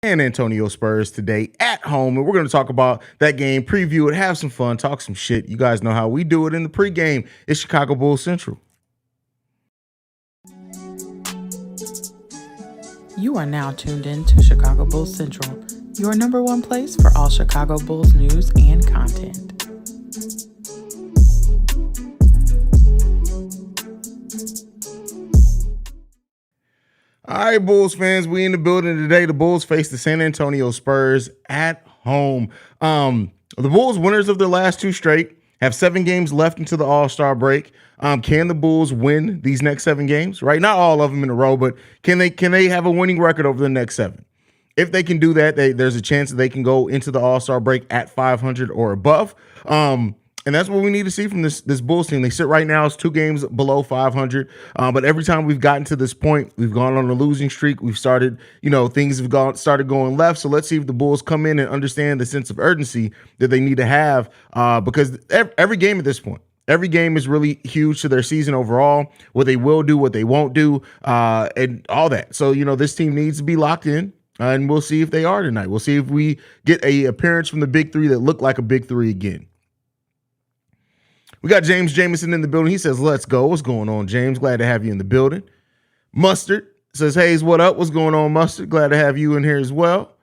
San Antonio Spurs today at home, and we're going to talk about that game, preview it, have some fun, talk some shit. You guys know how we do it in the pregame. It's Chicago Bulls Central. You are now tuned in to Chicago Bulls Central, your number one place for all Chicago Bulls news and content. All right, Bulls fans, we in the building today. The Bulls face the San Antonio Spurs at home. The Bulls, winners of their last two straight, have 7 games left into the All-Star break. Can the Bulls win these next 7 games? Right, not all of them in a row, but can they have a winning record over the next 7? If they can do that, there's a chance that they can go into the All-Star break at 500 or above. And that's what we need to see from this Bulls team. They sit right now, it's 2 games below 500. But every time we've gotten to this point, we've gone on a losing streak. We've started, things have started going left. So let's see if the Bulls come in and understand the sense of urgency that they need to have, because every game at this point, every game is really huge to their season overall, what they will do, what they won't do, and all that. So, this team needs to be locked in. And we'll see if they are tonight. We'll see if we get a appearance from the big three that look like a big three again. We got James Jamison in the building. He says, let's go. What's going on, James? Glad to have you in the building. Mustard says, Haize, what up? What's going on, Mustard? Glad to have you in here as well.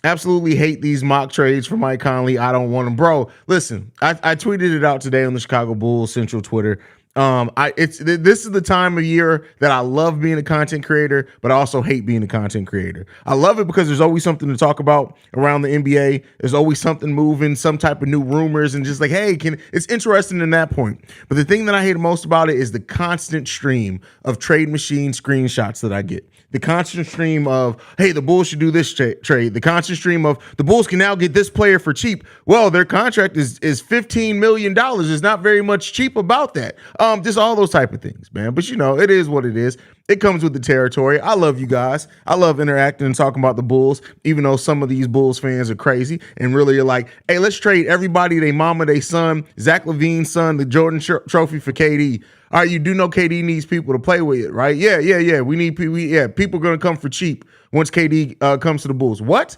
Absolutely hate these mock trades for Mike Conley. I don't want them. Bro, listen, I tweeted it out today on the Chicago Bulls Central Twitter. This is the time of year that I love being a content creator, but I also hate being a content creator. I love it because there's always something to talk about around the NBA. There's always something moving, some type of new rumors, and just like, hey, it's interesting in that point. But the thing that I hate most about it is the constant stream of trade machine screenshots that I get. The constant stream of, hey, the Bulls should do this trade. The constant stream of, the Bulls can now get this player for cheap. Well, their contract is $15 million. There's not very much cheap about that. Just all those type of things, man. But, it is what it is. It comes with the territory. I love you guys. I love interacting and talking about the Bulls, even though some of these Bulls fans are crazy and really are like, hey, let's trade everybody, they mama, they son, Zach LaVine's son, the Jordan Trophy for KD. All right, you do know KD needs people to play with, right? Yeah. We need people. Yeah, people are going to come for cheap once KD comes to the Bulls. What?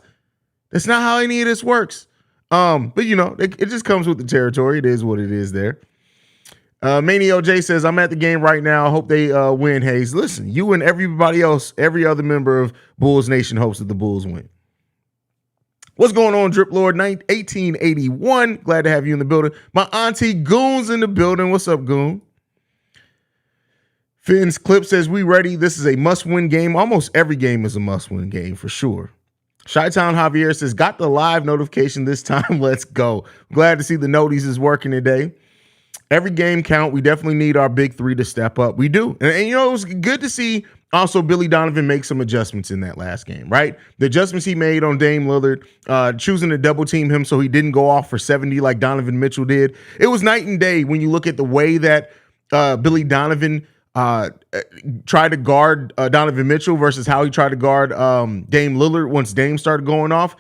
That's not how any of this works. But, it just comes with the territory. It is what it is there. Manio J says, I'm at the game right now. I hope they win, Haize. Listen, you and everybody else, every other member of Bulls Nation hopes that the Bulls win. What's going on, Drip Lord 1881? Glad to have you in the building. My auntie Goon's in the building. What's up, Goon? Finn's Clip says, we ready. This is a must-win game. Almost every game is a must-win game for sure. Chi-Town Javier says, got the live notification this time. Let's go. Glad to see the noties is working today. Every game count. We definitely need our big three to step up. We do. And it was good to see also Billy Donovan make some adjustments in that last game, right? The adjustments he made on Dame Lillard, choosing to double team him so he didn't go off for 70 like Donovan Mitchell did. It was night and day when you look at the way that Billy Donovan tried to guard Donovan Mitchell versus how he tried to guard Dame Lillard once Dame started going off.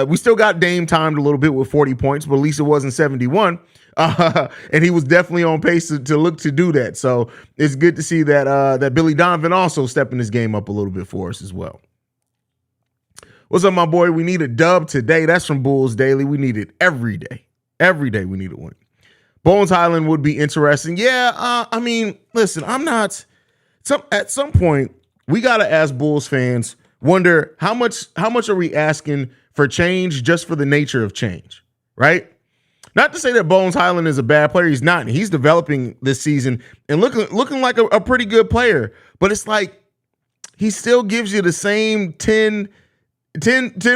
We still got Dame timed a little bit with 40 points, but at least it wasn't 71. And he was definitely on pace to look to do that. So it's good to see that that Billy Donovan also stepping his game up a little bit for us as well. What's up, my boy? We need a dub today. That's from Bulls Daily. We need it every day. Every day we need a win. Bones Highland would be interesting. Yeah, listen, at some point, we got to ask Bulls fans, wonder how much are we asking for change just for the nature of change, right? Not to say that Bones Highland is a bad player. He's not. He's developing this season and looking like a pretty good player. But it's like he still gives you the same 10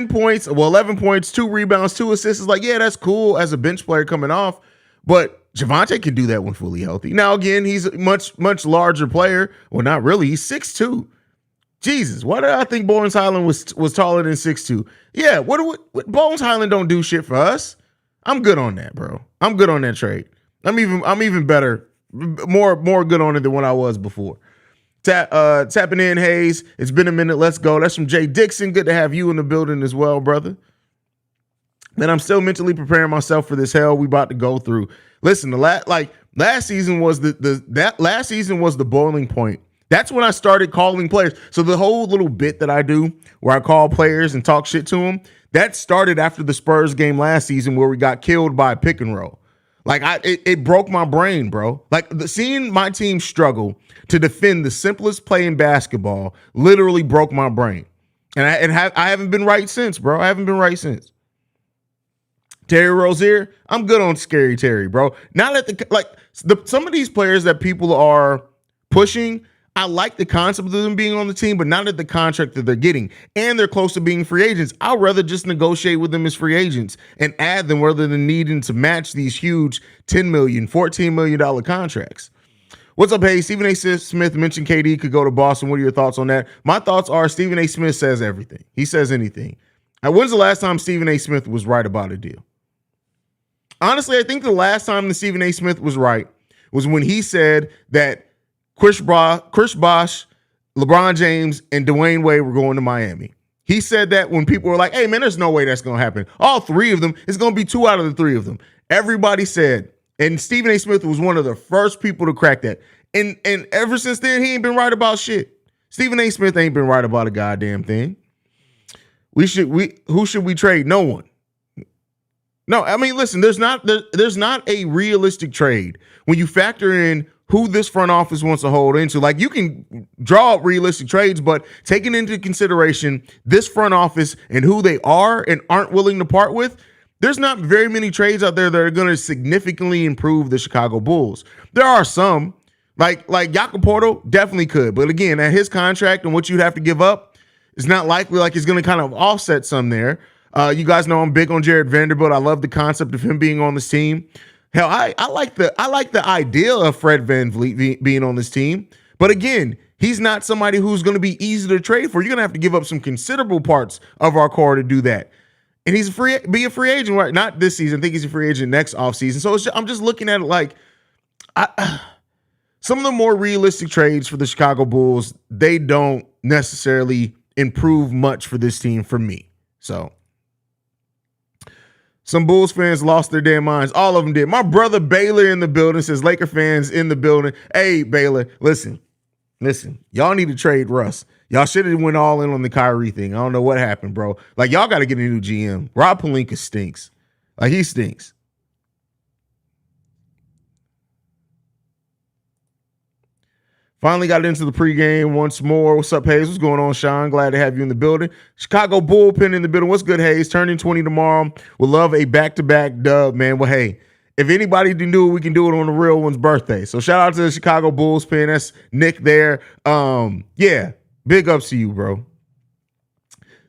points, 11 points, 2 rebounds, 2 assists. It's like, yeah, that's cool as a bench player coming off. But Javonte can do that when fully healthy. Now, again, he's a much larger player. Well, not really. He's 6'2". Jesus, why did I think Bones Highland was taller than 6'2"? Yeah, what Bones Highland don't do shit for us. I'm good on that, bro. I'm good on that trade. I'm even better, more good on it than what I was before. Tapping in, Haize. It's been a minute. Let's go. That's from Jay Dixon. Good to have you in the building as well, brother. And I'm still mentally preparing myself for this hell we about to go through. Listen, last season was the boiling point That's when I started calling players. So the whole little bit that I do where I call players and talk shit to them, that started after the Spurs game last season where we got killed by a pick and roll. Like it broke my brain, bro. Like seeing my team struggle to defend the simplest play in basketball literally broke my brain. And I haven't been right since, bro. I haven't been right since. Terry Rozier, I'm good on Scary Terry, bro. Not at some of these players that people are pushing, I like the concept of them being on the team, but not at the contract that they're getting. And they're close to being free agents. I'd rather just negotiate with them as free agents and add them rather than needing to match these huge $10 million, $14 million contracts. What's up, hey? Stephen A. Smith mentioned KD could go to Boston. What are your thoughts on that? My thoughts are Stephen A. Smith says everything. He says anything. And when's the last time Stephen A. Smith was right about a deal? Honestly, I think the last time that Stephen A. Smith was right was when he said that Chris Bosh, LeBron James, and Dwayne Wade were going to Miami. He said that when people were like, hey, man, there's no way that's going to happen. All three of them, it's going to be two out of the three of them. Everybody said, and Stephen A. Smith was one of the first people to crack that. And ever since then, he ain't been right about shit. Stephen A. Smith ain't been right about a goddamn thing. Who should we trade? No one. No, I mean, listen, there's not a realistic trade when you factor in who this front office wants to hold into. Like, you can draw up realistic trades, but taking into consideration this front office and who they are and aren't willing to part with, there's not very many trades out there that are going to significantly improve the Chicago Bulls. There are some, like Jakob Poeltl definitely could, but again, at his contract and what you'd have to give up, it's not likely like it's going to kind of offset some there. You guys know I'm big on Jared Vanderbilt. I love the concept of him being on this team. Hell, I like the idea of Fred VanVleet being on this team. But again, he's not somebody who's going to be easy to trade for. You're going to have to give up some considerable parts of our core to do that. And he's be a free agent, right? Not this season. I think he's a free agent next offseason. So I'm just looking at it like some of the more realistic trades for the Chicago Bulls, they don't necessarily improve much for this team for me. So some Bulls fans lost their damn minds. All of them did. My brother Baylor in the building says Laker fans in the building. Hey, Baylor, listen. Y'all need to trade Russ. Y'all should have went all in on the Kyrie thing. I don't know what happened, bro. Like, y'all got to get a new GM. Rob Pelinka stinks. Like, he stinks. Finally got into the pregame once more. What's up, Haize? What's going on, Sean? Glad to have you in the building. Chicago bullpen in the building. What's good, Haize? Turning 20 tomorrow. We'll love a back-to-back dub, man. Well, hey, if anybody can do it, we can do it on the real one's birthday. So shout out to the Chicago Bulls pen. That's Nick there. Yeah, big ups to you, bro.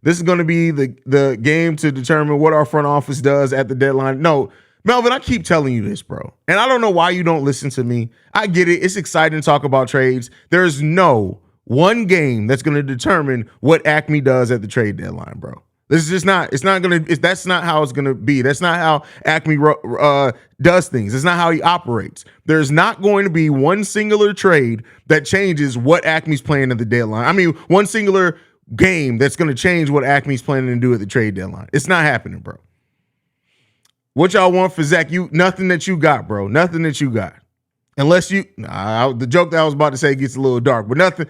This is going to be the game to determine what our front office does at the deadline. No, Melvin, I keep telling you this, bro. And I don't know why you don't listen to me. I get it. It's exciting to talk about trades. There's no one game that's going to determine what Acme does at the trade deadline, bro. This is just not, that's not how it's going to be. That's not how Acme does things. It's not how he operates. There's not going to be one singular trade that changes what Acme's playing at the deadline. I mean, one singular game that's going to change what Acme's planning to do at the trade deadline. It's not happening, bro. What y'all want for Zach? Nothing that you got, bro. Nothing that you got. Unless you, the joke that I was about to say gets a little dark, but nothing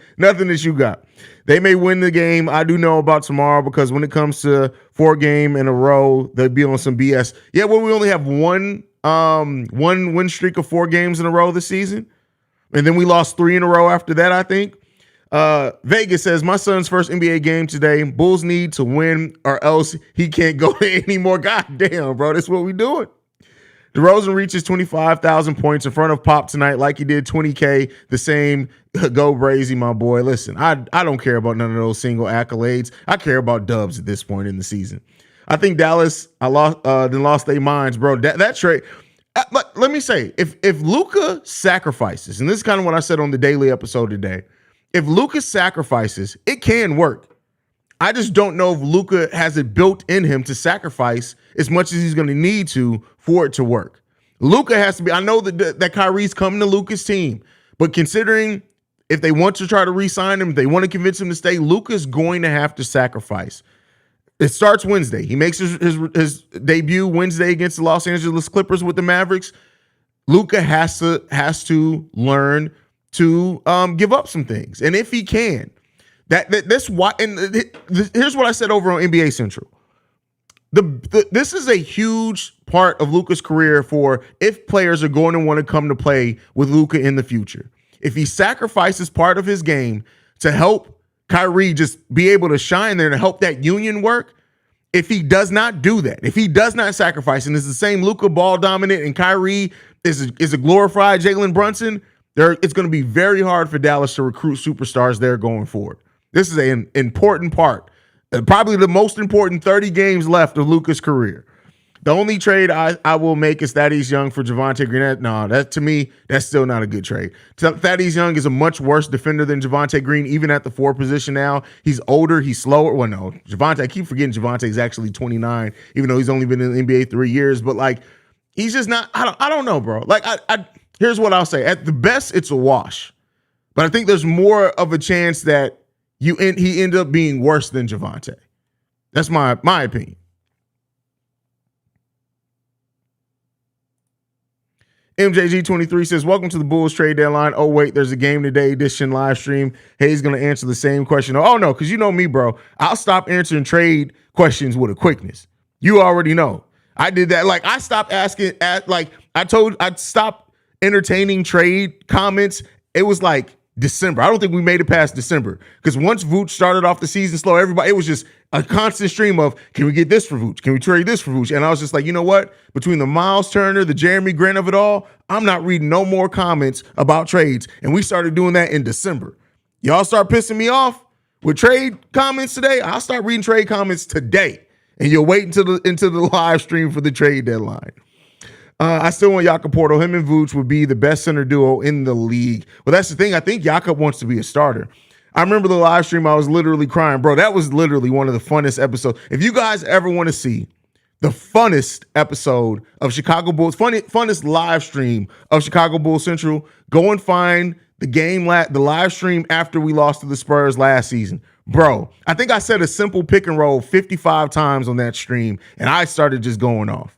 that you got. They may win the game. I do know about tomorrow because when it comes to 4 game in a row, they'll be on some BS. Yeah, well, we only have one win streak of 4 games in a row this season, and then we lost 3 in a row after that, I think. Vegas says, my son's first NBA game today. Bulls need to win or else he can't go anymore. God damn, bro. That's what we doing. DeRozan reaches 25,000 points in front of Pop tonight like he did 20K. The same. Go Brazy, my boy. Listen, I don't care about none of those single accolades. I care about dubs at this point in the season. I think Dallas lost their minds, bro. That trade. But let me say, if Luka sacrifices, and this is kind of what I said on the daily episode today, if Luka sacrifices, it can work. I just don't know if Luka has it built in him to sacrifice as much as he's going to need to for it to work. Luka has to be. I know that Kyrie's coming to Luka's team, but considering if they want to try to re-sign him, if they want to convince him to stay, Luka's going to have to sacrifice. It starts Wednesday. He makes his debut Wednesday against the Los Angeles Clippers with the Mavericks. Luka has to learn to give up some things. And if he can, that's why. And here's what I said over on NBA Central. This is a huge part of Luka's career for if players are going to want to come to play with Luka in the future. If he sacrifices part of his game to help Kyrie just be able to shine there and help that union work, if he does not do that, if he does not sacrifice, and it's the same Luka ball dominant and Kyrie is a glorified Jalen Brunson, it's going to be very hard for Dallas to recruit superstars there going forward. This is an important part. Probably the most important 30 games left of Luka's career. The only trade I will make is Thaddeus Young for Javonte Green. No, that to me, that's still not a good trade. Thaddeus Young is a much worse defender than Javonte Green, even at the 4 position now. He's older, he's slower. Well, no, Javonte, I keep forgetting Javonte is actually 29, even though he's only been in the NBA 3 years. But like, he's just not. I don't know, bro. Like, here's what I'll say: at the best, it's a wash. But I think there's more of a chance that he ended up being worse than Javonte. That's my opinion. MJG23 says, welcome to the Bulls trade deadline. Oh, wait, there's a game today edition live stream. Haize going to answer the same question. Oh, no, because you know me, bro. I'll stop answering trade questions with a quickness. You already know. I did that. Like, I stopped asking, I'd stop entertaining trade comments. It was like December. I don't think we made it past December because once Vooch started off the season slow, it was just a constant stream of, can we get this for Vooch? Can we trade this for Vooch? And I was just like, you know what? Between the Miles Turner, the Jeremy Grant of it all, I'm not reading no more comments about trades. And we started doing that in December. Y'all start pissing me off with trade comments today. I'll start reading trade comments today. And you'll wait until the live stream for the trade deadline. I still want Jakob Porto. Him and Vooch would be the best center duo in the league. Well, that's the thing. I think Jakob wants to be a starter. I remember the live stream. I was literally crying. Bro, that was literally one of the funnest episodes. If you guys ever want to see the funnest episode of Chicago Bulls, funnest live stream of Chicago Bulls Central, go and find the live stream after we lost to the Spurs last season. Bro, I think I said a simple pick and roll 55 times on that stream, and I started just going off.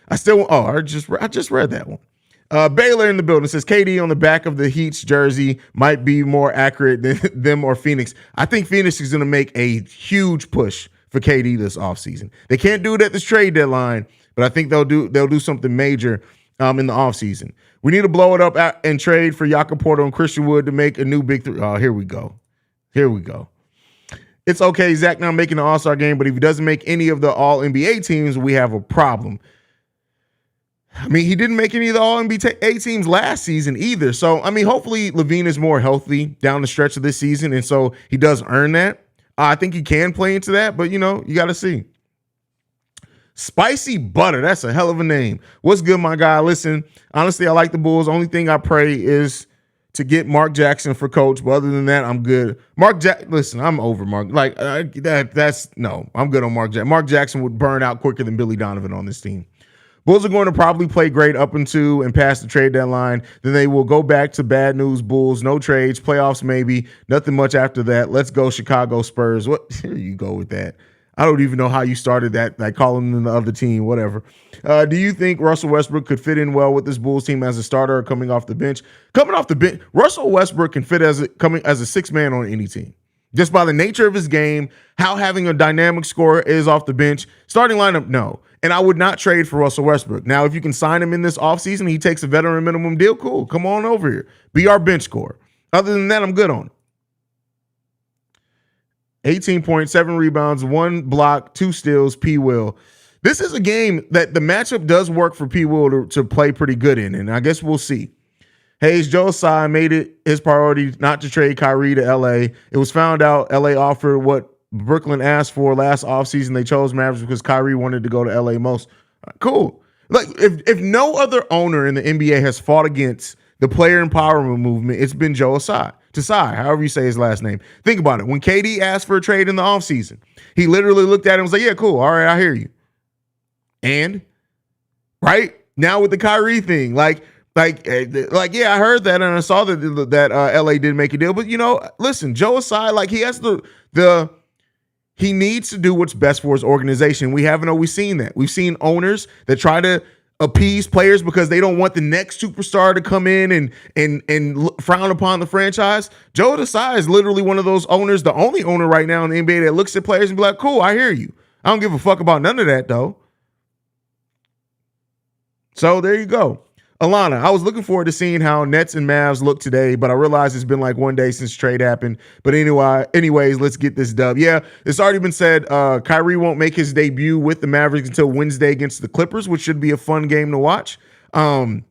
I just read that one. Baylor in the building says KD on the back of the Heat's jersey might be more accurate than them or Phoenix. I think Phoenix is going to make a huge push for KD this offseason. They can't do it at this trade deadline, but I think they'll do something major in the offseason. We need to blow it up and trade for Jakob Porto and Christian Wood to make a new big three. Oh, here we go. It's okay, Zach now making the All-Star game, but if he doesn't make any of the All-NBA teams, we have a problem. I mean, he didn't make any of the All-NBA teams last season either. So, I mean, hopefully LaVine is more healthy down the stretch of this season, and so he does earn that. I think he can play into that, but, you got to see. Spicy Butter, that's a hell of a name. What's good, my guy? Listen, honestly, I like the Bulls. Only thing I pray is to get Mark Jackson for coach, but other than that, I'm good. Listen, I'm over Mark. Like, I'm good on Mark Jackson. Mark Jackson would burn out quicker than Billy Donovan on this team. Bulls are going to probably play great up into and past the trade deadline. Then they will go back to bad news Bulls, no trades, playoffs maybe, nothing much after that. Let's go Chicago Spurs. What? Here you go with that. I don't even know how you started that, like calling them the other team, whatever. Do you think Russell Westbrook could fit in well with this Bulls team as a starter or coming off the bench? Coming off the bench, Russell Westbrook can fit coming as a sixth man on any team. Just by the nature of his game, how having a dynamic scorer is off the bench. Starting lineup, no. And I would not trade for Russell Westbrook. Now, if you can sign him in this offseason, he takes a veteran minimum deal, cool. Come on over here. Be our bench scorer. Other than that, I'm good on it. 18 points, 7 rebounds, 1 block, 2 steals, P. Will. This is a game that the matchup does work for P. Will to play pretty good in, and I guess we'll see. Haize, Joe Tsai made it his priority not to trade Kyrie to L.A. It was found out L.A. offered what Brooklyn asked for last offseason. They chose Mavericks because Kyrie wanted to go to LA most. Cool. Like, if no other owner in the NBA has fought against the player empowerment movement, it's been Joe Tsai, however you say his last name. Think about it. When KD asked for a trade in the offseason, he literally looked at it and was like, yeah, cool. All right, I hear you. And, right? Now with the Kyrie thing, yeah, I heard that and I saw that LA did make a deal. But, listen, Joe Tsai, like, he has he needs to do what's best for his organization. We haven't always seen that. We've seen owners that try to appease players because they don't want the next superstar to come in and frown upon the franchise. Joe Tsai is literally one of those owners, the only owner right now in the NBA that looks at players and be like, cool, I hear you. I don't give a fuck about none of that though. So there you go. Alana, I was looking forward to seeing how Nets and Mavs look today, but I realized it's been like one day since trade happened. But anyways, let's get this dub. Yeah, it's already been said Kyrie won't make his debut with the Mavericks until Wednesday against the Clippers, which should be a fun game to watch. And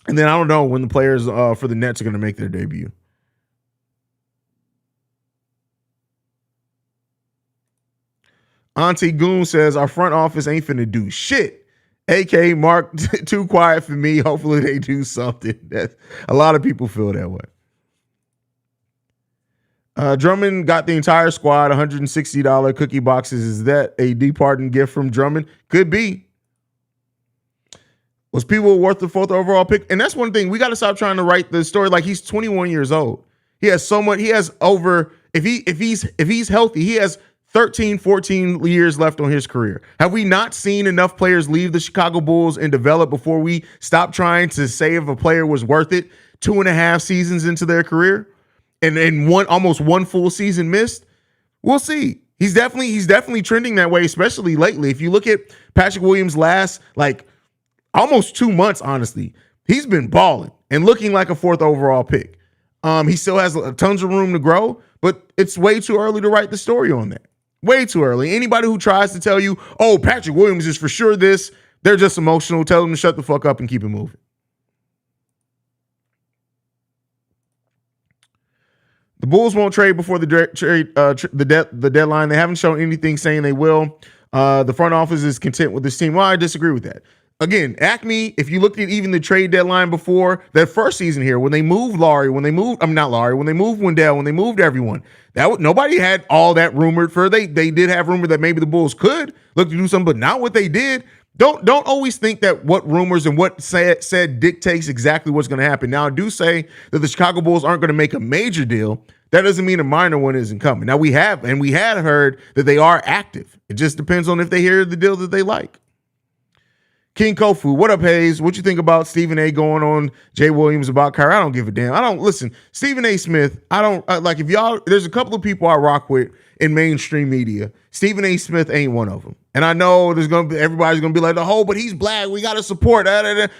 then I don't know when the players for the Nets are going to make their debut. Auntie Goon says, our front office ain't finna do shit. AK Mark, too quiet for me. Hopefully they do something. A lot of people feel that way. Drummond got the entire squad $160 cookie boxes. Is that a departing gift from Drummond? Could be. Was people worth the 4th overall pick? And that's one thing. We got to stop trying to write the story like he's 21 years old. He has so much. He has over, if he's healthy, he has 13, 14 years left on his career. Have we not seen enough players leave the Chicago Bulls and develop before we stop trying to say if a player was worth it 2.5 seasons into their career and almost one full season missed? We'll see. He's definitely trending that way, especially lately. If you look at Patrick Williams' last like almost 2 months, honestly, he's been balling and looking like a 4th overall pick. He still has tons of room to grow, but it's way too early to write the story on that. Way too early. Anybody who tries to tell you, oh, Patrick Williams is for sure this, they're just emotional. Tell them to shut the fuck up and keep it moving. The Bulls won't trade before the deadline. They haven't shown anything saying they will. The front office is content with this team. Well, I disagree with that. Again, Acme, if you looked at even the trade deadline before that first season here, when they moved when they moved Wendell, when they moved everyone, nobody had all that rumored for. They did have rumor that maybe the Bulls could look to do something, but not what they did. Don't always think that what rumors and what said dictates exactly what's going to happen. Now, I do say that the Chicago Bulls aren't going to make a major deal. That doesn't mean a minor one isn't coming. Now, we had heard that they are active. It just depends on if they hear the deal that they like. King Kofu, what up, Haize? What you think about Stephen A. going on Jay Williams about Kyrie? I don't give a damn. I don't listen. Stephen A. Smith, I don't like if y'all, there's a couple of people I rock with in mainstream media. Stephen A. Smith ain't one of them. And I know everybody's going to be like, but he's black. We got to support.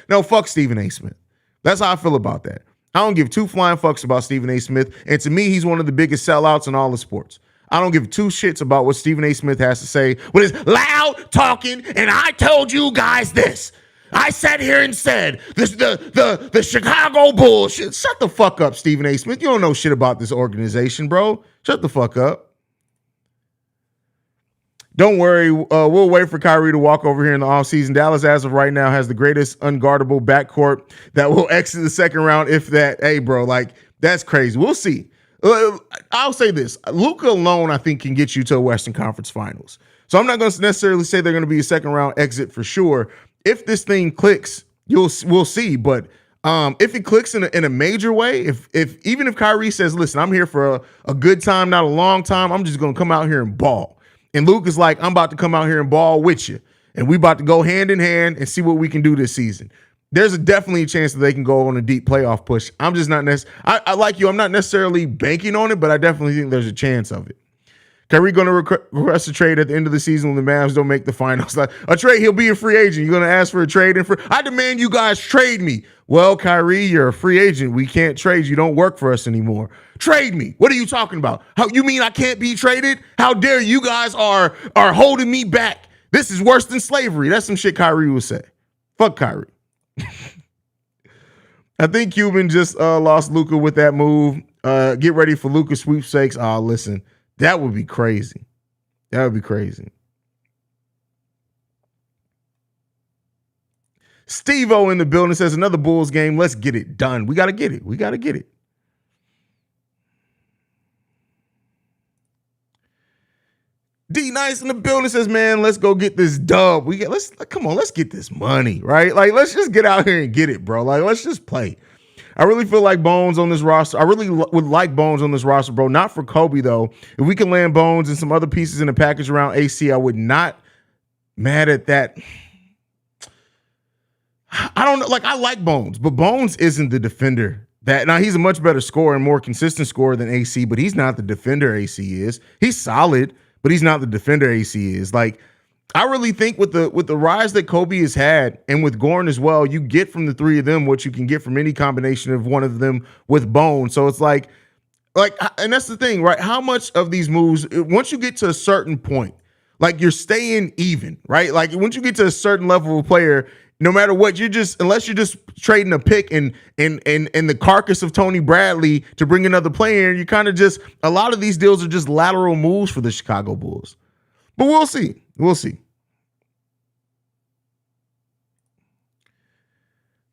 No, fuck Stephen A. Smith. That's how I feel about that. I don't give two flying fucks about Stephen A. Smith. And to me, he's one of the biggest sellouts in all the sports. I don't give 2 shits about what Stephen A. Smith has to say with his loud talking, and I told you guys this. I sat here and said this, the Chicago Bulls. Shut the fuck up, Stephen A. Smith. You don't know shit about this organization, bro. Shut the fuck up. Don't worry. We'll wait for Kyrie to walk over here in the offseason. Dallas, as of right now, has the greatest unguardable backcourt that will exit the second round, if that. Hey, bro, like, that's crazy. We'll see. I'll say this. Luka alone, I think, can get you to a Western Conference Finals. So I'm not going to necessarily say they're going to be a second round exit for sure. If this thing clicks, we'll see. But if it clicks in a major way, even if Kyrie says, listen, I'm here for a good time, not a long time, I'm just going to come out here and ball. And Luka's like, I'm about to come out here and ball with you. And we about to go hand in hand and see what we can do this season. There's definitely a chance that they can go on a deep playoff push. I'm just not I like you. I'm not necessarily banking on it, but I definitely think there's a chance of it. Kyrie going to request a trade at the end of the season when the Mavs don't make the finals. Like a trade, he'll be a free agent. You're going to ask for a trade, I demand you guys trade me. Well, Kyrie, you're a free agent. We can't trade you. Don't work for us anymore. Trade me. What are you talking about? How you mean I can't be traded? How dare you guys are holding me back? This is worse than slavery. That's some shit Kyrie would say. Fuck Kyrie. I think Cuban just lost Luka with that move. Get ready for Luka sweepstakes. Oh, listen, that would be crazy. That would be crazy. Steve-O in the building says another Bulls game. Let's get it done. We got to get it. We got to get it. D Nice in the building says, man, let's go get this dub. Come on, let's get this money, right? Like, let's just get out here and get it, bro. Like, let's just play. I really feel like Bones on this roster. I really would like Bones on this roster, bro. Not for Kobe, though. If we can land Bones and some other pieces in the package around AC, I would not mad at that. I don't know. Like, I like Bones, but Bones isn't the defender. That now he's a much better scorer and more consistent scorer than AC, but he's not the defender AC is. He's solid, but he's not the defender AC is. Like, I really think with the rise that Kobe has had, and with Gordon as well, you get from the three of them what you can get from any combination of one of them with Bones. So it's like, and that's the thing, right? How much of these moves, once you get to a certain point, like you're staying even, right? Like once you get to a certain level of player, no matter what, unless you're just trading a pick and the carcass of Tony Bradley to bring another player, you kind of just, a lot of these deals are just lateral moves for the Chicago Bulls. But we'll see. We'll see.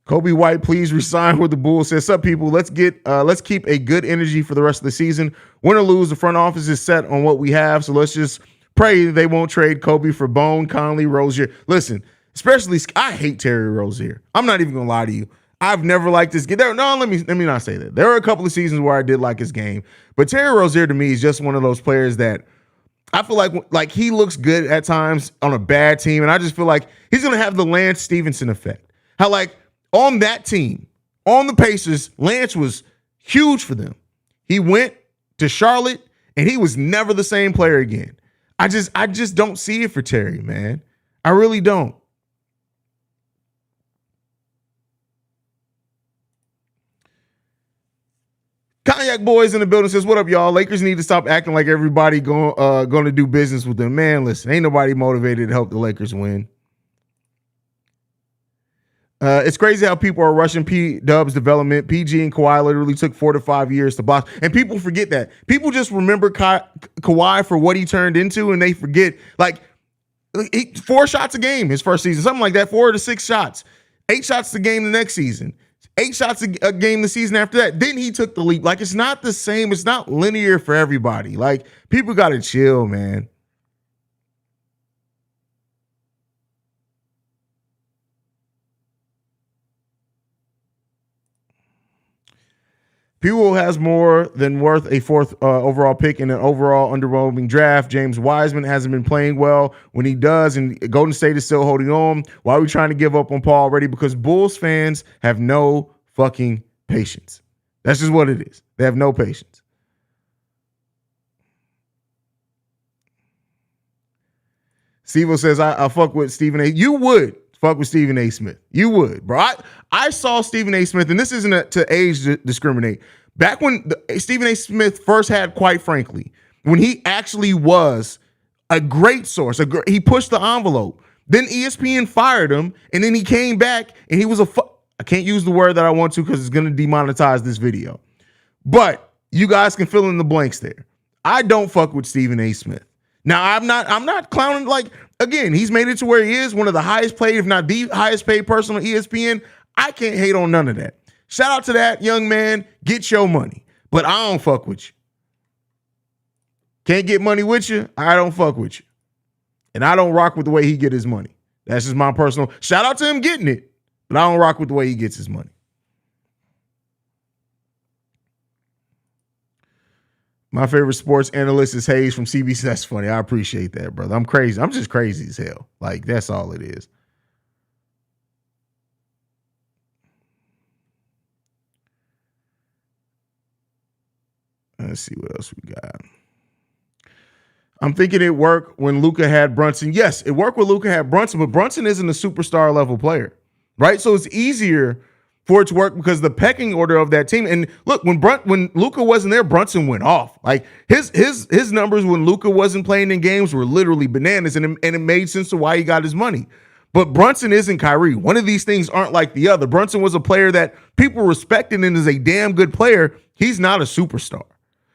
Kobe White, please resign with the Bulls. Says, "Sup, people? Let's keep a good energy for the rest of the season. Win or lose, the front office is set on what we have. So let's just pray they won't trade Kobe for Bone, Conley, Rozier." Listen, especially I hate Terry Rozier. I'm not even gonna lie to you. I've never liked his game. Let me not say that. There were a couple of seasons where I did like his game, but Terry Rozier to me is just one of those players that I feel like he looks good at times on a bad team, and I just feel like he's gonna have the Lance Stevenson effect. How like on that team, on the Pacers, Lance was huge for them. He went to Charlotte, and he was never the same player again. I just don't see it for Terry, man. I really don't. Cognac Boys in the building says, "What up, y'all? Lakers need to stop acting like everybody going to do business with them. Man, listen, ain't nobody motivated to help the Lakers win. It's crazy how people are rushing P-Dub's development. PG and Kawhi literally took 4 to 5 years to block. And people forget that. People just remember Kawhi for what he turned into, and they forget, like, 4 shots a game his first season, something like that, 4 to 6 shots. 8 shots a game the next season. 8 shots a game the season after that. Then he took the leap. Like, it's not the same. It's not linear for everybody. Like, people got to chill, man. People has more than worth a 4th overall pick in an overall underwhelming draft. James Wiseman hasn't been playing well when he does, and Golden State is still holding on. Why are we trying to give up on Paul already? Because Bulls fans have no fucking patience. That's just what it is. They have no patience. Steve says, I fuck with Stephen A. You would fuck with Stephen A. Smith. You would, bro. I saw Stephen A. Smith, and this isn't to age discriminate. Back when Stephen A. Smith first had, quite frankly, when he actually was a great source, he pushed the envelope. Then ESPN fired him, and then he came back, and he was I can't use the word that I want to because it's going to demonetize this video. But you guys can fill in the blanks there. I don't fuck with Stephen A. Smith. Now, I'm not clowning. Like, again, he's made it to where he is one of the highest paid, if not the highest paid person on ESPN. I can't hate on none of that. Shout out to that young man. Get your money. But I don't fuck with you. Can't get money with you. I don't fuck with you. And I don't rock with the way he get his money. That's just my personal. Shout out to him getting it. But I don't rock with the way he gets his money. My favorite sports analyst is Haize from CBC. That's funny. I appreciate that, brother. I'm crazy. I'm just crazy as hell. Like, that's all it is. Let's see what else we got. I'm thinking it worked when Luka had Brunson. Yes, it worked when Luka had Brunson, but Brunson isn't a superstar level player, right? So it's easier for it to work because the pecking order of that team. And look, when Luka wasn't there, Brunson went off. Like his numbers when Luka wasn't playing in games were literally bananas, and it made sense to why he got his money. But Brunson isn't Kyrie. One of these things aren't like the other. Brunson was a player that people respected and is a damn good player. He's not a superstar.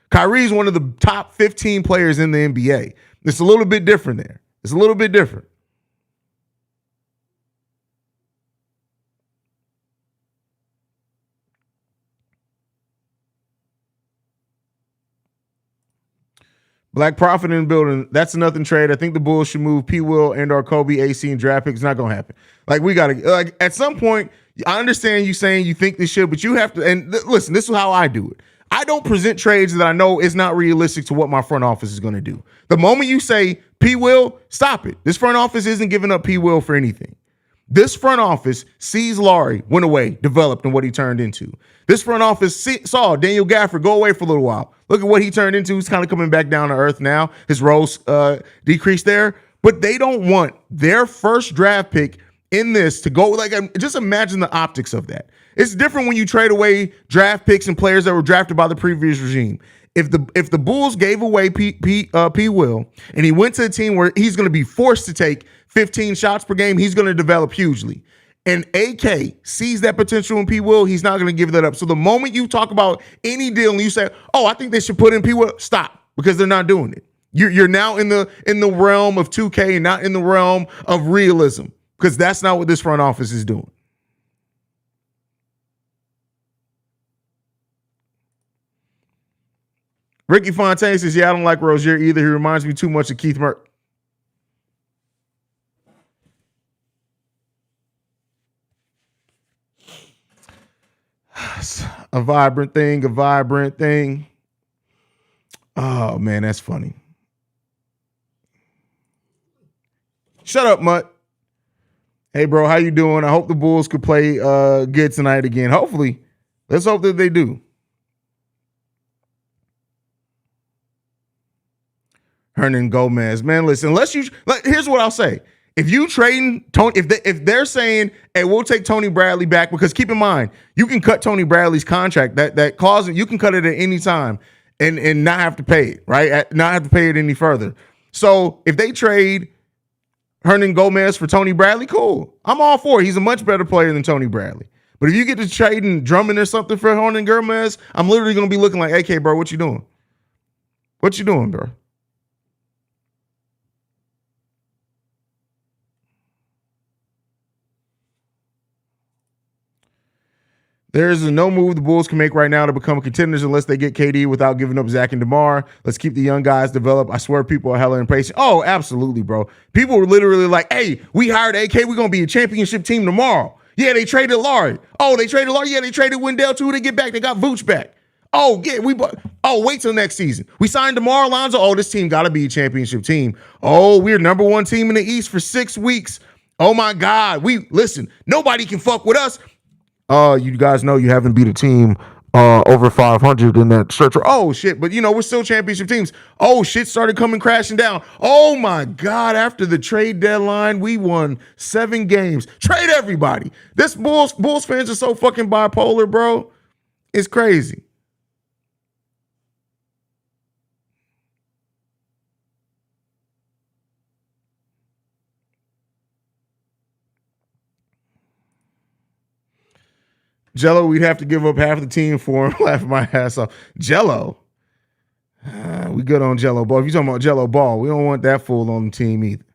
Kyrie is one of the top 15 players in the NBA. It's a little bit different there. It's a little bit different. Black Prophet in the building. That's a nothing trade. I think the Bulls should move P. Will and or Kobe, AC, and draft picks. It's not gonna happen. Like, we gotta, like, at some point, I understand you saying you think this should, but you have to. And listen, this is how I do it. I don't present trades that I know is not realistic to what my front office is going to do. The moment you say P. Will, stop it. This front office isn't giving up P. Will for anything. This front office sees Laurie went away, developed, and what he turned into. This front office saw Daniel Gafford go away for a little while. Look at what he turned into. He's kind of coming back down to earth now. His roles decreased there. But they don't want their first draft pick in this to go. Like, just imagine the optics of that. It's different when you trade away draft picks and players that were drafted by the previous regime. If the Bulls gave away P. Will and he went to a team where he's going to be forced to take 15 shots per game, he's going to develop hugely. And AK sees that potential in P. Will, he's not going to give that up. So the moment you talk about any deal and you say, "Oh, I think they should put in P. Will," stop, because they're not doing it. You're now in the realm of 2K and not in the realm of realism, because that's not what this front office is doing. Ricky Fontaine says, "Yeah, I don't like Rozier either. He reminds me too much of Keith Murray." A vibrant thing. Oh, man, that's funny. Shut up, Mutt. Hey, bro, how you doing? I hope the Bulls could play good tonight again. Hopefully. Let's hope that they do. Hernan Gomez, man, listen. Here's what I'll say: if you trading Tony, if they're saying, "Hey, we'll take Tony Bradley back," because keep in mind, you can cut Tony Bradley's contract. That clause, you can cut it at any time and not have to pay it, right? Not have to pay it any further. So if they trade Hernan Gomez for Tony Bradley, cool. I'm all for it. He's a much better player than Tony Bradley. But if you get to trading Drummond or something for Hernan Gomez, I'm literally going to be looking like, "AK, bro, what you doing? What you doing, bro?" There's no move the Bulls can make right now to become contenders unless they get KD without giving up Zach and DeMar. Let's keep the young guys developed. I swear people are hella impatient. Oh, absolutely, bro. People were literally like, "Hey, we hired AK. We're going to be a championship team tomorrow." Yeah, they traded Laurie. Oh, they traded Laurie. Yeah, they traded Wendell too. They get back. They got Vooch back. Oh, yeah, wait till next season. We signed DeMar Alonzo. Oh, this team got to be a championship team. Oh, we're number one team in the East for 6 weeks. Oh, my God. Listen, nobody can fuck with us. You guys know you haven't beat a team over 500 in that stretch. Oh, shit. But, we're still championship teams. Oh, shit started coming crashing down. Oh, my God. After the trade deadline, we won 7 games. Trade everybody. This Bulls fans are so fucking bipolar, bro. It's crazy. Jello, we'd have to give up half the team for him. Laughing my ass off. Jello? We good on Jello Ball. If you're talking about Jello Ball, we don't want that fool on the team either.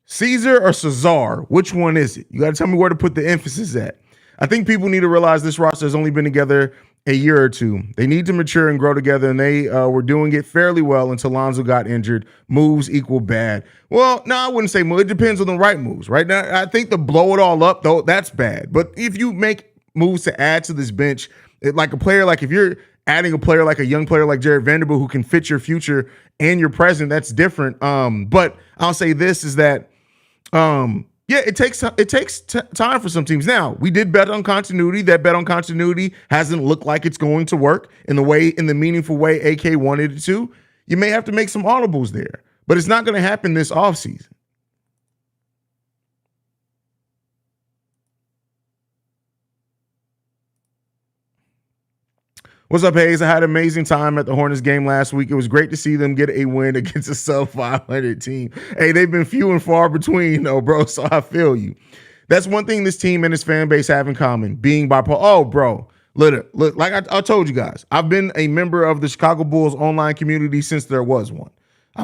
Caesar or Cesar? Which one is it? You got to tell me where to put the emphasis at. I think people need to realize this roster has only been together a year or two. They need to mature and grow together, and they were doing it fairly well until Lonzo got injured. Moves equal bad. Well, no, I wouldn't say move. It depends on the right moves, right? Now, I think to blow it all up, though, that's bad. But if you make moves to add to this bench, if you're adding a player like a young player like Jared Vanderbilt who can fit your future and your present, that's different. But I'll say this is that, yeah, it takes time for some teams. Now, we did bet on continuity. That bet on continuity hasn't looked like it's going to work in the meaningful way AK wanted it to. You may have to make some audibles there, but it's not going to happen this offseason. What's up, Haize? I had an amazing time at the Hornets game last week. It was great to see them get a win against a sub-500 team. Hey, they've been few and far between, though, bro, so I feel you. That's one thing this team and its fan base have in common, being bipolar. Oh, bro, look, like I told you guys, I've been a member of the Chicago Bulls online community since there was one. I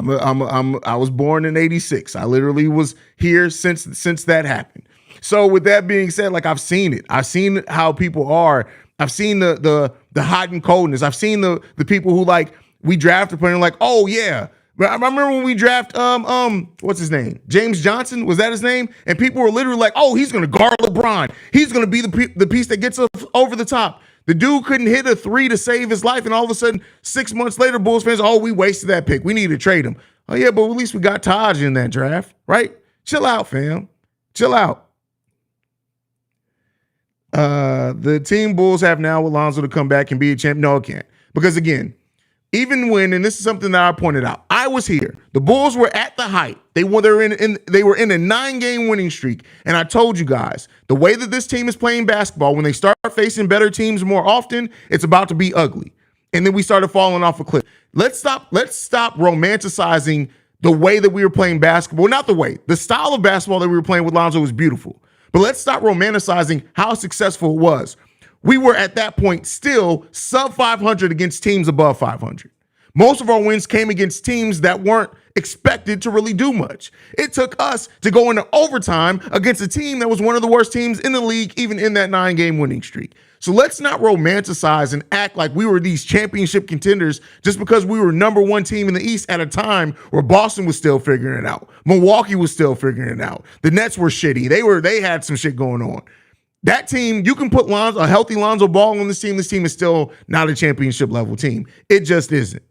was born in '86. I literally was here since that happened. So with that being said, like I've seen it. I've seen how people are. I've seen the hot and coldness. I've seen the people who like we draft a player like, oh yeah. But I remember when we draft what's his name? James Johnson, was that his name? And people were literally like, oh, he's gonna guard LeBron. He's gonna be the piece that gets us over the top. The dude couldn't hit a 3 to save his life, and all of a sudden, 6 months later, Bulls fans, oh, we wasted that pick. We need to trade him. Oh yeah, but at least we got Taj in that draft, right? Chill out, fam. Chill out. The team Bulls have now with Lonzo to come back and be a champ. No, it can't. Because again, even when, and this is something that I pointed out, I was here. The Bulls were at the height. They were in a 9-game winning streak. And I told you guys, the way that this team is playing basketball, when they start facing better teams more often, it's about to be ugly. And then we started falling off a cliff. Let's stop romanticizing the way that we were playing basketball. Not the way. The style of basketball that we were playing with Lonzo was beautiful. But let's stop romanticizing how successful it was. We were at that point still sub 500 against teams above 500. Most of our wins came against teams that weren't expected to really do much. It took us to go into overtime against a team that was one of the worst teams in the league, even in that 9-game winning streak. So let's not romanticize and act like we were these championship contenders just because we were number one team in the East at a time where Boston was still figuring it out. Milwaukee was still figuring it out. The Nets were shitty. They had some shit going on. That team, you can put a healthy Lonzo Ball on this team. This team is still not a championship level team. It just isn't.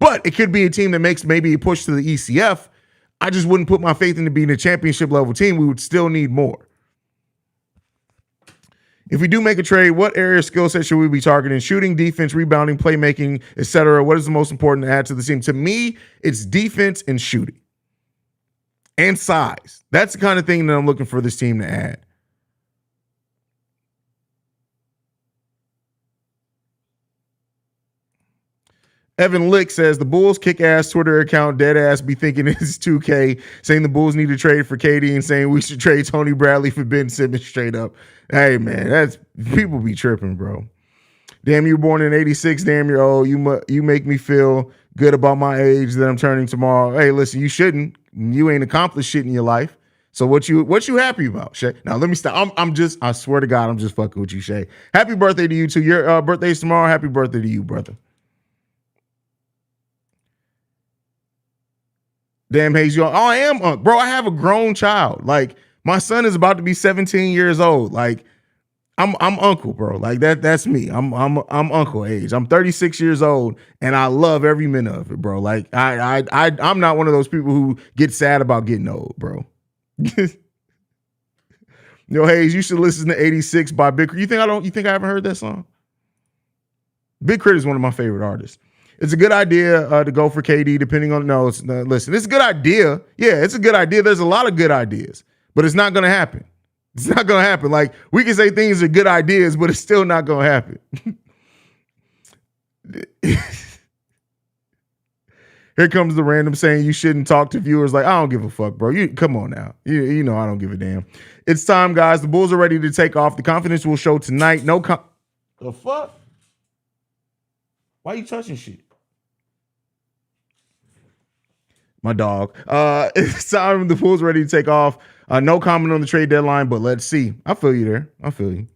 But it could be a team that makes maybe a push to the ECF. I just wouldn't put my faith into being a championship level team. We would still need more. If we do make a trade, what area of skill set should we be targeting? Shooting, defense, rebounding, playmaking, etc. What is the most important to add to the team? To me, it's defense and shooting. And size. That's the kind of thing that I'm looking for this team to add. Evan Lick says the Bulls kick-ass Twitter account dead-ass be thinking it's 2K, saying the Bulls need to trade for KD and saying we should trade Tony Bradley for Ben Simmons straight up. Hey, man, that's people be tripping, bro. Damn, you were born in 86. Damn, you're old. You make me feel good about my age that I'm turning tomorrow. Hey, listen, you shouldn't. You ain't accomplished shit in your life. So what you happy about, Shay? Now, let me stop. I swear to God, I'm just fucking with you, Shay. Happy birthday to you, too. Your birthday's tomorrow. Happy birthday to you, brother. Damn, Haize, I am, bro. I have a grown child. Like, my son is about to be 17 years old. Like, I'm uncle, bro. Like that's me. I'm uncle age. I'm 36 years old, and I love every minute of it, bro. Like, I'm not one of those people who get sad about getting old, bro. Yo, Haize, you should listen to 86 by Big Crit. You think I haven't heard that song? Big Crit is one of my favorite artists. It's a good idea to go for KD, depending on, listen, it's a good idea. Yeah, it's a good idea. There's a lot of good ideas, but it's not going to happen. It's not going to happen. Like, we can say things are good ideas, but it's still not going to happen. Here comes the random saying you shouldn't talk to viewers. Like, I don't give a fuck, bro. You come on now. You know I don't give a damn. It's time, guys. The Bulls are ready to take off. The confidence will show tonight. The fuck? Why you touching shit? My dog. It's time. The Bulls ready to take off. No comment on the trade deadline, but let's see. I feel you there. I feel you.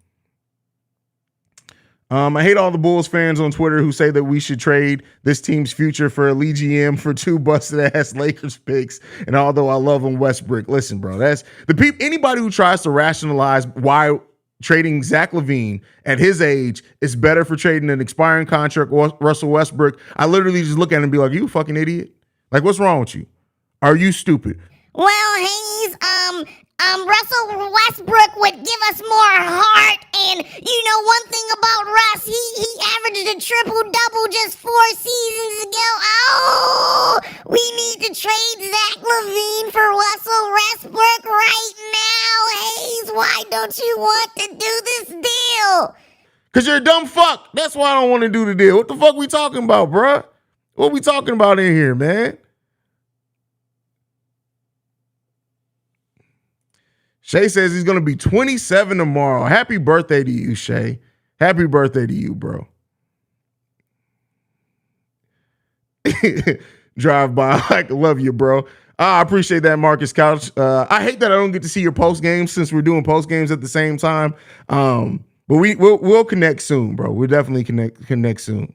I hate all the Bulls fans on Twitter who say that we should trade this team's future for a Lee GM for 2 busted-ass Lakers picks. And although I love him, Westbrook, listen, bro, that's the people. Anybody who tries to rationalize why trading Zach LaVine at his age is better for trading an expiring contract or Russell Westbrook, I literally just look at him and be like, you fucking idiot. Like, what's wrong with you? Are you stupid? Well, Haize, Russell Westbrook would give us more heart, and one thing about Russ, he averaged a triple-double just 4 seasons ago. Oh, we need to trade Zach LaVine for Russell Westbrook right now, Haize. Why don't you want to do this deal? Because you're a dumb fuck. That's why I don't want to do the deal. What the fuck we talking about, bruh? What we talking about in here, man? Shay says he's going to be 27 tomorrow. Happy birthday to you, Shay. Happy birthday to you, bro. Drive by. I love you, bro. I appreciate that, Marcus Couch. I hate that I don't get to see your post games since we're doing post games at the same time. But we'll connect soon, bro. We'll definitely connect soon.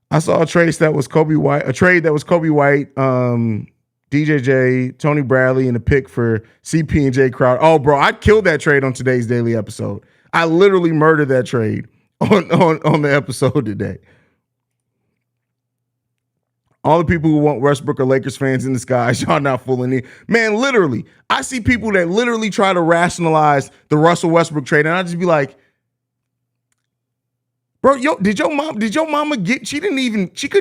I saw a trade that was Kobe White DJJ, Tony Bradley, and a pick for CP and J Crowd. Oh, bro, I killed that trade on today's daily episode. I literally murdered that trade on the episode today. All the people who want Westbrook are Lakers fans in disguise. Y'all not fooling me. Man, literally, I see people that literally try to rationalize the Russell Westbrook trade, and I just be like, bro, did your mama get, she couldn't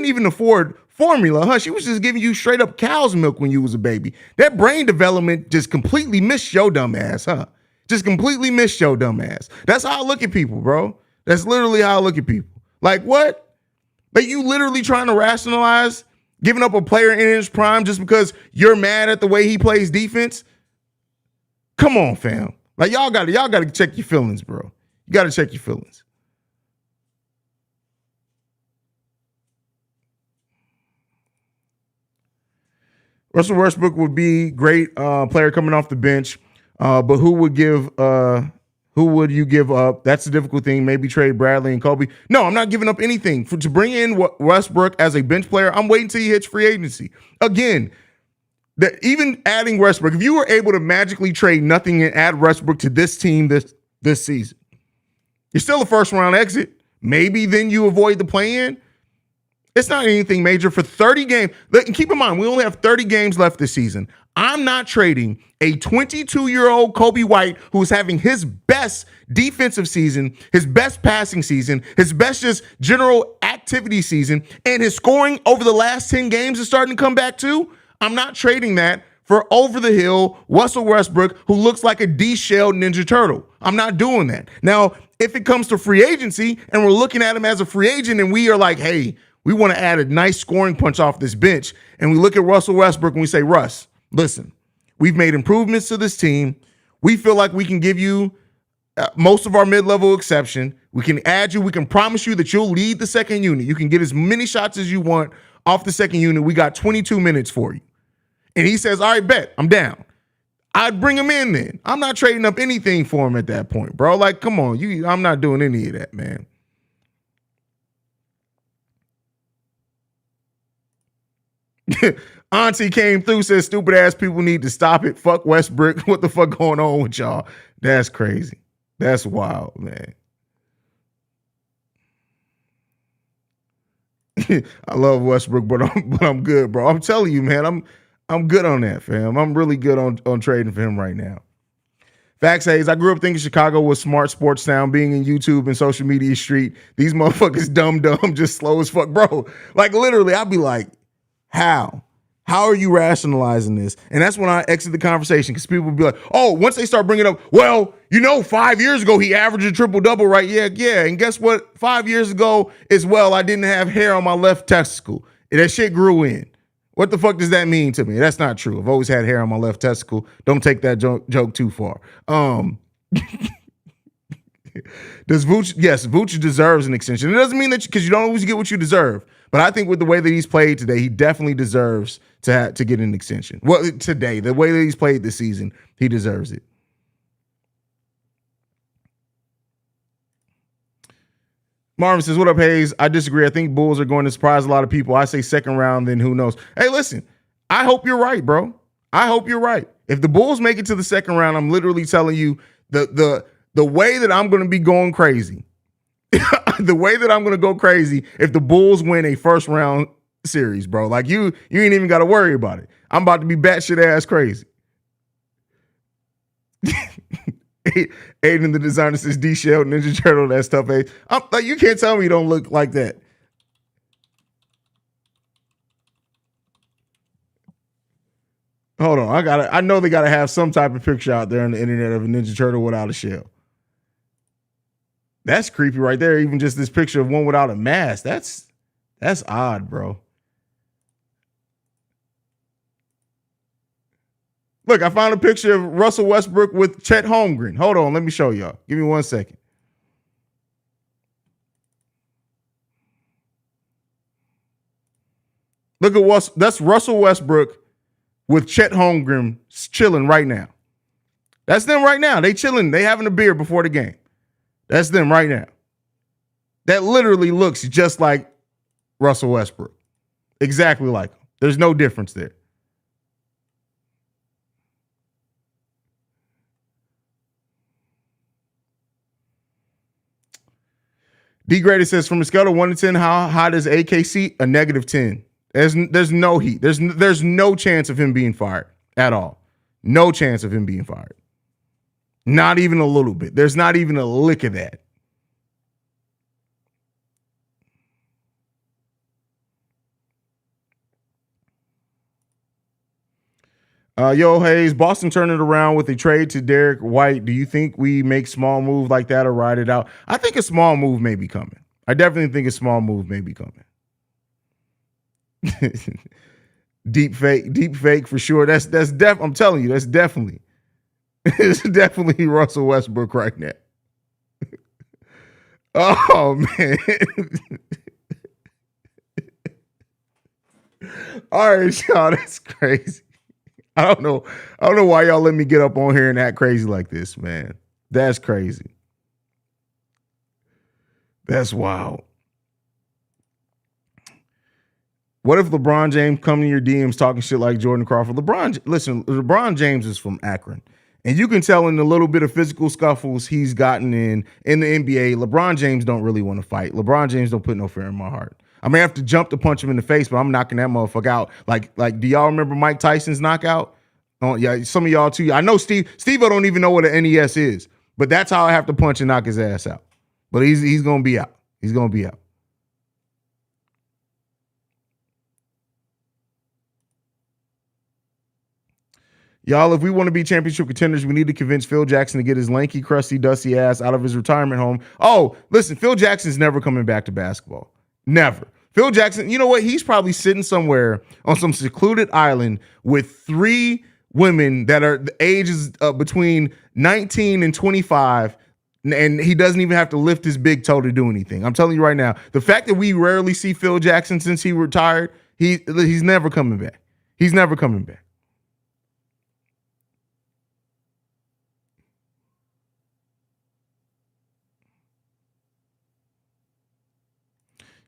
even afford formula, huh? She was just giving you straight up cow's milk when you was a baby. That brain development just completely missed your dumb ass, huh? Just completely missed your dumb ass. That's how I look at people, bro. That's literally how I look at people. Like, what? Like, you literally trying to rationalize giving up a player in his prime just because you're mad at the way he plays defense? Come on, fam. Like, y'all gotta check your feelings, bro. You gotta check your feelings. Russell Westbrook would be great player coming off the bench, but who would you give up? That's the difficult thing. Maybe trade Bradley and Kobe. No, I'm not giving up anything to bring in Westbrook as a bench player. I'm waiting till he hits free agency. Again, even adding Westbrook, if you were able to magically trade nothing and add Westbrook to this team this season, you're still a first round exit. Maybe then you avoid the play-in. It's not anything major for 30 games. Keep in mind, we only have 30 games left this season. I'm not trading a 22-year-old Kobe White who's having his best defensive season, his best passing season, his best just general activity season, and his scoring over the last 10 games is starting to come back too. I'm not trading that for over-the-hill Russell Westbrook who looks like a de-shelled Ninja Turtle. I'm not doing that. Now, if it comes to free agency and we're looking at him as a free agent and we are like, hey, we want to add a nice scoring punch off this bench, and we look at Russell Westbrook and we say, Russ, listen, we've made improvements to this team. We feel like we can give you most of our mid-level exception. We can add you. We can promise you that you'll lead the second unit. You can get as many shots as you want off the second unit. We got 22 minutes for you. And he says, all right, bet, I'm down. I'd bring him in then. I'm not trading up anything for him at that point, bro. Like, come on. I'm not doing any of that, man. Auntie came through, said stupid ass people need to stop it. Fuck Westbrook. What the fuck going on with y'all? That's crazy. That's wild, man. I love Westbrook, but I'm good, bro. I'm telling you, man, I'm good on that, fam. I'm really good on trading for him right now. Facts Haize, I grew up thinking Chicago was smart sports town, being in YouTube and social media street. These motherfuckers dumb, just slow as fuck, bro. Like literally, I'd be like, how are you rationalizing this? And that's when I exit the conversation because people would be like, oh, once they start bringing up, well, 5 years ago, he averaged a triple-double, right? Yeah. And guess what? 5 years ago as well, I didn't have hair on my left testicle. That shit grew in. What the fuck does that mean to me? That's not true. I've always had hair on my left testicle. Don't take that joke too far. Does Vooch? Yes, Vooch deserves an extension. It doesn't mean that because you don't always get what you deserve. But I think with the way that he's played today, he definitely deserves to get an extension. Well, today, the way that he's played this season, he deserves it. Marvin says, what up, Haize? I disagree. I think Bulls are going to surprise a lot of people. I say second round, then who knows? Hey, listen, I hope you're right, bro. I hope you're right. If the Bulls make it to the second round, I'm literally telling you the way that I'm going to be going crazy. The way that I'm going to go crazy if the Bulls win a first round series, bro. Like you ain't even got to worry about it. I'm about to be batshit ass crazy. Aiden the designer says D-Shell, Ninja Turtle, that stuff. I'm like, you can't tell me you don't look like that. Hold on, I know they gotta have some type of picture out there on the internet of a Ninja Turtle without a shell. That's creepy right there. Even just this picture of one without a mask. That's odd, bro. Look, I found a picture of Russell Westbrook with Chet Holmgren. Hold on, let me show y'all. Give me 1 second. Look at that's Russell Westbrook with Chet Holmgren chilling right now. That's them right now. They chilling. They having a beer before the game. That's them right now. That literally looks just like Russell Westbrook. Exactly like him. There's no difference there. D Grady says, from a scale of 1 to 10, how hot is AKC? A -10. There's no heat. There's no chance of him being fired at all. No chance of him being fired. Not even a little bit. There's not even a lick of that. Yo, Haize, Boston turned it around with a trade to Derek White. Do you think we make small move like that or ride it out? I think a small move may be coming. I definitely think a small move may be coming. Deep fake for sure. I'm telling you, that's definitely it's definitely Russell Westbrook right now. Oh man. All right, y'all, that's crazy. I don't know why y'all let me get up on here and act crazy like this, man. That's crazy. That's wild. What if LeBron James come to your DMs talking shit like Jordan Crawford? LeBron James is from Akron. And you can tell in the little bit of physical scuffles he's gotten in the NBA, LeBron James don't really want to fight. LeBron James don't put no fear in my heart. I may have to jump to punch him in the face, but I'm knocking that motherfucker out. Like, do y'all remember Mike Tyson's knockout? Oh, yeah, some of y'all too. I know Steve don't even know what an NES is, but that's how I have to punch and knock his ass out. But he's gonna be out. He's gonna be out. Y'all, if we want to be championship contenders, we need to convince Phil Jackson to get his lanky, crusty, dusty ass out of his retirement home. Oh, listen, Phil Jackson's never coming back to basketball. Never. Phil Jackson, you know what? He's probably sitting somewhere on some secluded island with 3 women that are the ages between 19 and 25, and he doesn't even have to lift his big toe to do anything. I'm telling you right now, the fact that we rarely see Phil Jackson since he retired, he's never coming back. He's never coming back.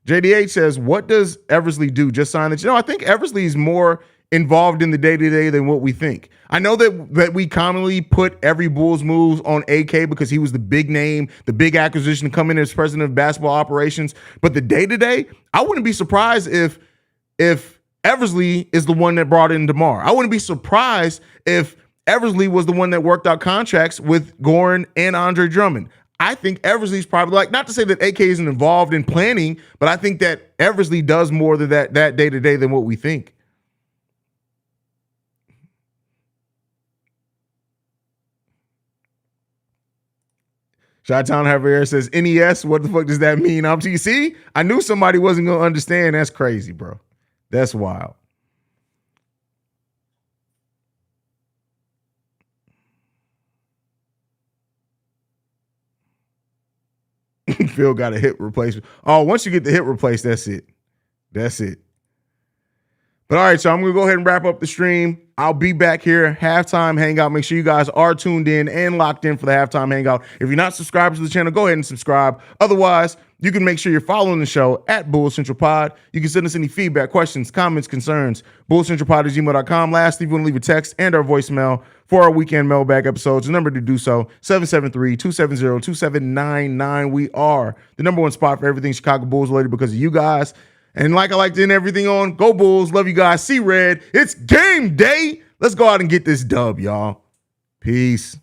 JDH says, what does Eversley do? Just sign it. I think Eversley is more involved in the day-to-day than what we think. I know that we commonly put every Bulls moves on AK because he was the big name, the big acquisition to come in as president of basketball operations. But the day-to-day, I wouldn't be surprised if Eversley is the one that brought in DeMar. I wouldn't be surprised if Eversley was the one that worked out contracts with Goran and Andre Drummond. I think Eversley's probably not to say that AK isn't involved in planning, but I think that Eversley does more than that day-to-day than what we think. Chi-Town Javier says, NES, what the fuck does that mean? See, I knew somebody wasn't going to understand. That's crazy, bro. That's wild. Phil got a hip replacement. Oh, once you get the hip replaced, that's it. That's it. But all right, so I'm going to go ahead and wrap up the stream. I'll be back here, halftime hangout. Make sure you guys are tuned in and locked in for the halftime hangout. If you're not subscribed to the channel, go ahead and subscribe. Otherwise, you can make sure you're following the show at Bulls Central Pod. You can send us any feedback, questions, comments, concerns, bullscentralpod@gmail.com. Lastly, if you want to leave a text and our voicemail for our weekend mailbag episodes, the number to do so, 773-270-2799. We are the number one spot for everything Chicago Bulls related because of you guys. And like I like to end everything on, go Bulls, love you guys, see red. It's game day. Let's go out and get this dub, y'all. Peace.